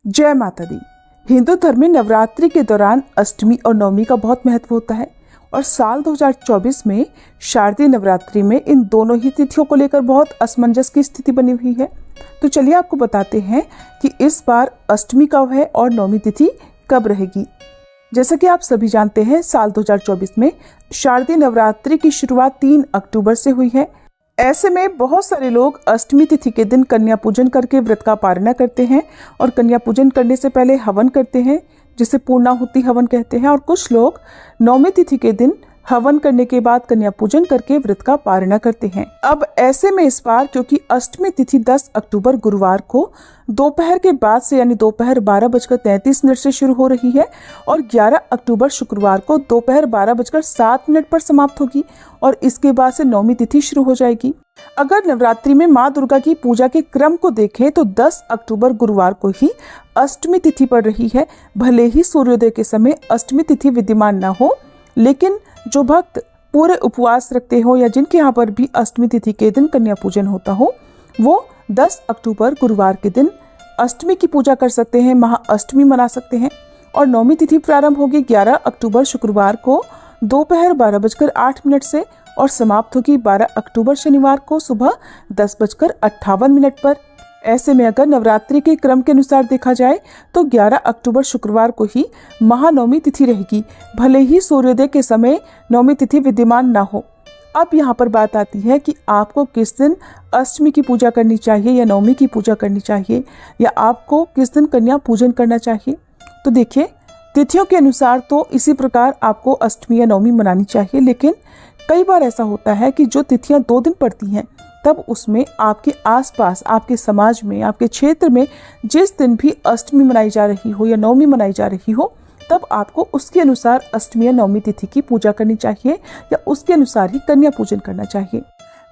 जय माता दी। हिंदू धर्म में नवरात्रि के दौरान अष्टमी और नवमी का बहुत महत्व होता है और साल 2024 में शारदीय नवरात्रि में इन दोनों ही तिथियों को लेकर बहुत असमंजस की स्थिति बनी हुई है। तो चलिए आपको बताते हैं कि इस बार अष्टमी कब है और नवमी तिथि कब रहेगी। जैसा कि आप सभी जानते हैं, साल 2024 में शारदीय नवरात्रि की शुरुआत 3 अक्टूबर से हुई है। ऐसे में बहुत सारे लोग अष्टमी तिथि के दिन कन्या पूजन करके व्रत का पारणा करते हैं और कन्या पूजन करने से पहले हवन करते हैं, जिसे पूर्णाहुति हवन कहते हैं। और कुछ लोग नवमी तिथि के दिन हवन करने के बाद कन्या पूजन करके व्रत का पारणा करते हैं। अब ऐसे में इस बार क्योंकि अष्टमी तिथि 10 अक्टूबर गुरुवार को दोपहर के बाद से यानी दोपहर 12:33 से शुरू हो रही है और 11 अक्टूबर शुक्रवार को दोपहर 12:07 पर समाप्त होगी और इसके बाद से नवमी तिथि शुरू हो जाएगी। अगर नवरात्रि में माँ दुर्गा की पूजा के क्रम को देखें तो 10 अक्टूबर गुरुवार को ही अष्टमी तिथि पड़ रही है। भले ही सूर्योदय के समय अष्टमी तिथि विद्यमान न हो, लेकिन जो भक्त पूरे उपवास रखते हो या जिनके यहाँ पर भी अष्टमी तिथि के दिन कन्या पूजन होता हो, वो 10 अक्टूबर गुरुवार के दिन अष्टमी की पूजा कर सकते हैं, महाअष्टमी मना सकते हैं। और नवमी तिथि प्रारंभ होगी 11 अक्टूबर शुक्रवार को दोपहर 12:08 से और समाप्त होगी 12 अक्टूबर शनिवार को सुबह 10:58 पर। ऐसे में अगर नवरात्रि के क्रम के अनुसार देखा जाए तो 11 अक्टूबर शुक्रवार को ही महानवमी तिथि रहेगी, भले ही सूर्योदय के समय नवमी तिथि विद्यमान ना हो। अब यहाँ पर बात आती है कि आपको किस दिन अष्टमी की पूजा करनी चाहिए या नवमी की पूजा करनी चाहिए, या आपको किस दिन कन्या पूजन करना चाहिए। तो देखिए, तिथियों के अनुसार तो इसी प्रकार आपको अष्टमी या नवमी मनानी चाहिए, लेकिन कई बार ऐसा होता है कि जो तिथियां 2 दिन पड़ती हैं, तब उसमें आपके आसपास, आपके समाज में, आपके क्षेत्र में जिस दिन भी अष्टमी मनाई जा रही हो या नवमी मनाई जा रही हो, तब आपको उसके अनुसार अष्टमी या नवमी तिथि की पूजा करनी चाहिए या उसके अनुसार ही कन्या पूजन करना चाहिए।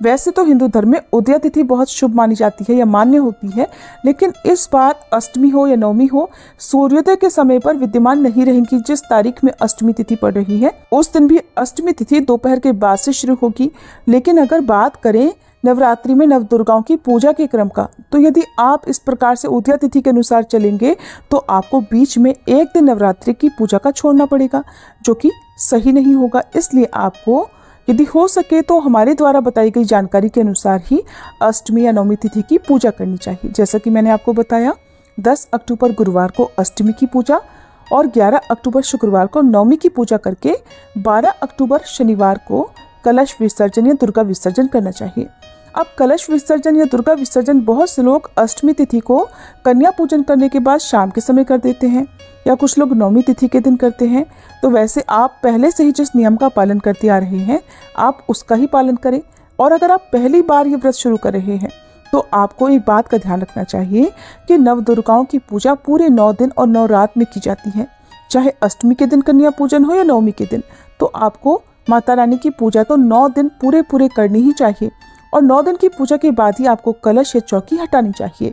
वैसे तो हिंदू धर्म में उदया तिथि बहुत शुभ मानी जाती है या मान्य होती है, लेकिन इस बार अष्टमी हो या नवमी हो, सूर्योदय के समय पर विद्यमान नहीं रहेंगी। जिस तारीख में अष्टमी तिथि पड़ रही है उस दिन भी अष्टमी तिथि दोपहर के बाद से शुरू होगी। लेकिन अगर बात करें नवरात्रि में नवदुर्गाओं की पूजा के क्रम का, तो यदि आप इस प्रकार से उदया तिथि के अनुसार चलेंगे तो आपको बीच में एक दिन नवरात्रि की पूजा का छोड़ना पड़ेगा, जो कि सही नहीं होगा। इसलिए आपको यदि हो सके तो हमारे द्वारा बताई गई जानकारी के अनुसार ही अष्टमी या नवमी तिथि की पूजा करनी चाहिए। जैसा कि मैंने आपको बताया, 10 अक्टूबर गुरुवार को अष्टमी की पूजा और 11 अक्टूबर शुक्रवार को नवमी की पूजा करके 12 अक्टूबर शनिवार को कलश विसर्जन या दुर्गा विसर्जन करना चाहिए। अब कलश विसर्जन या दुर्गा विसर्जन बहुत से लोग अष्टमी तिथि को कन्या पूजन करने के बाद शाम के समय कर देते हैं, या कुछ लोग नवमी तिथि के दिन करते हैं। तो वैसे आप पहले से ही जिस नियम का पालन करते आ रहे हैं, आप उसका ही पालन करें। और अगर आप पहली बार ये व्रत शुरू कर रहे हैं तो आपको एक बात का ध्यान रखना चाहिए कि नवदुर्गाओं की पूजा पूरे 9 दिन और 9 रात में की जाती है। चाहे अष्टमी के दिन कन्या पूजन हो या नवमी के दिन, तो आपको माता रानी की पूजा तो 9 दिन पूरे करनी ही चाहिए। और 9 दिन की पूजा के बाद ही आपको कलश या चौकी हटानी चाहिए।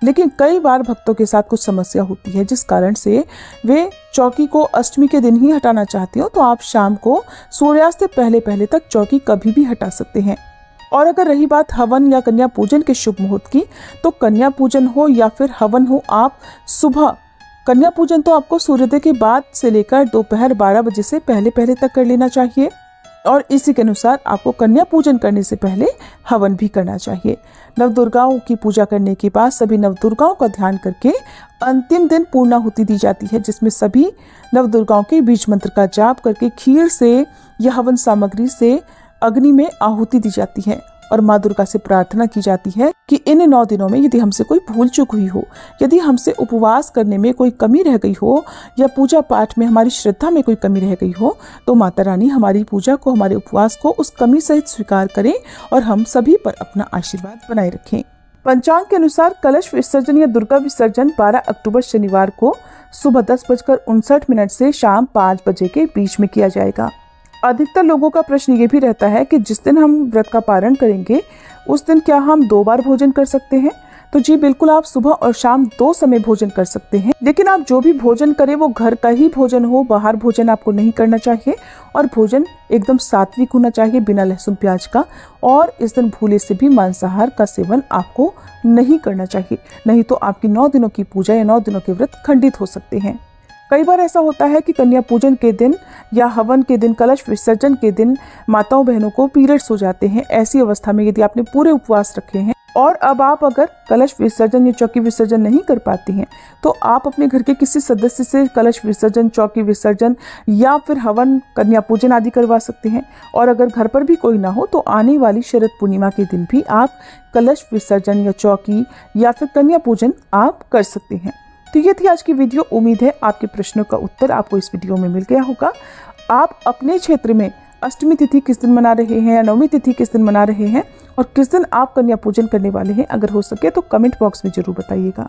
लेकिन कई बार भक्तों के साथ कुछ समस्या होती है, जिस कारण से वे चौकी को अष्टमी के दिन ही हटाना चाहते हो, तो आप शाम को सूर्यास्त से पहले तक चौकी कभी भी हटा सकते हैं। और अगर रही बात हवन या कन्या पूजन के शुभ मुहूर्त की, तो कन्या पूजन हो या फिर हवन हो, आप सुबह कन्या पूजन तो आपको सूर्योदय के बाद से लेकर दोपहर 12 बजे से पहले तक कर लेना चाहिए। और इसी के अनुसार आपको कन्या पूजन करने से पहले हवन भी करना चाहिए। नवदुर्गाओं की पूजा करने के बाद सभी नवदुर्गाओं का ध्यान करके अंतिम दिन पूर्णाहुति दी जाती है, जिसमें सभी नवदुर्गाओं के बीज मंत्र का जाप करके खीर से या हवन सामग्री से अग्नि में आहुति दी जाती है। और माँ दुर्गा से प्रार्थना की जाती है कि इन 9 दिनों में यदि हमसे कोई भूल चूक हुई हो, यदि हमसे उपवास करने में कोई कमी रह गई हो या पूजा पाठ में हमारी श्रद्धा में कोई कमी रह गई हो, तो माता रानी हमारी पूजा को, हमारे उपवास को उस कमी सहित स्वीकार करें और हम सभी पर अपना आशीर्वाद बनाए रखें। पंचांग के अनुसार कलश विसर्जन या दुर्गा विसर्जन 12 अक्टूबर शनिवार को सुबह 10:59 से शाम 5 बजे के बीच में किया जाएगा। अधिकतर लोगों का प्रश्न ये भी रहता है कि जिस दिन हम व्रत का पारण करेंगे उस दिन क्या हम 2 बार भोजन कर सकते हैं। तो जी बिल्कुल, आप सुबह और शाम 2 समय भोजन कर सकते हैं, लेकिन आप जो भी भोजन करें वो घर का ही भोजन हो, बाहर भोजन आपको नहीं करना चाहिए। और भोजन एकदम सात्विक होना चाहिए, बिना लहसुन प्याज का। और इस दिन भूले से भी मांसाहार का सेवन आपको नहीं करना चाहिए, नहीं तो आपकी 9 दिनों की पूजा या 9 दिनों के व्रत खंडित हो सकते हैं। कई बार ऐसा होता है कि कन्या पूजन के दिन या हवन के दिन, कलश विसर्जन के दिन माताओं बहनों को पीरियड्स हो जाते हैं। ऐसी अवस्था में यदि आपने पूरे उपवास रखे हैं और अब आप अगर कलश विसर्जन या चौकी विसर्जन नहीं कर पाती हैं, तो आप अपने घर के किसी सदस्य से कलश विसर्जन, चौकी विसर्जन या फिर हवन, कन्या पूजन आदि करवा सकते हैं। और अगर घर पर भी कोई ना हो तो आने वाली शरद पूर्णिमा के दिन भी आप कलश विसर्जन या चौकी या फिर कन्या पूजन आप कर सकते हैं। तो ये थी आज की वीडियो। उम्मीद है आपके प्रश्नों का उत्तर आपको इस वीडियो में मिल गया होगा। आप अपने क्षेत्र में अष्टमी तिथि किस दिन मना रहे हैं या नवमी तिथि किस दिन मना रहे हैं और किस दिन आप कन्या पूजन करने वाले हैं, अगर हो सके तो कमेंट बॉक्स में जरूर बताइएगा।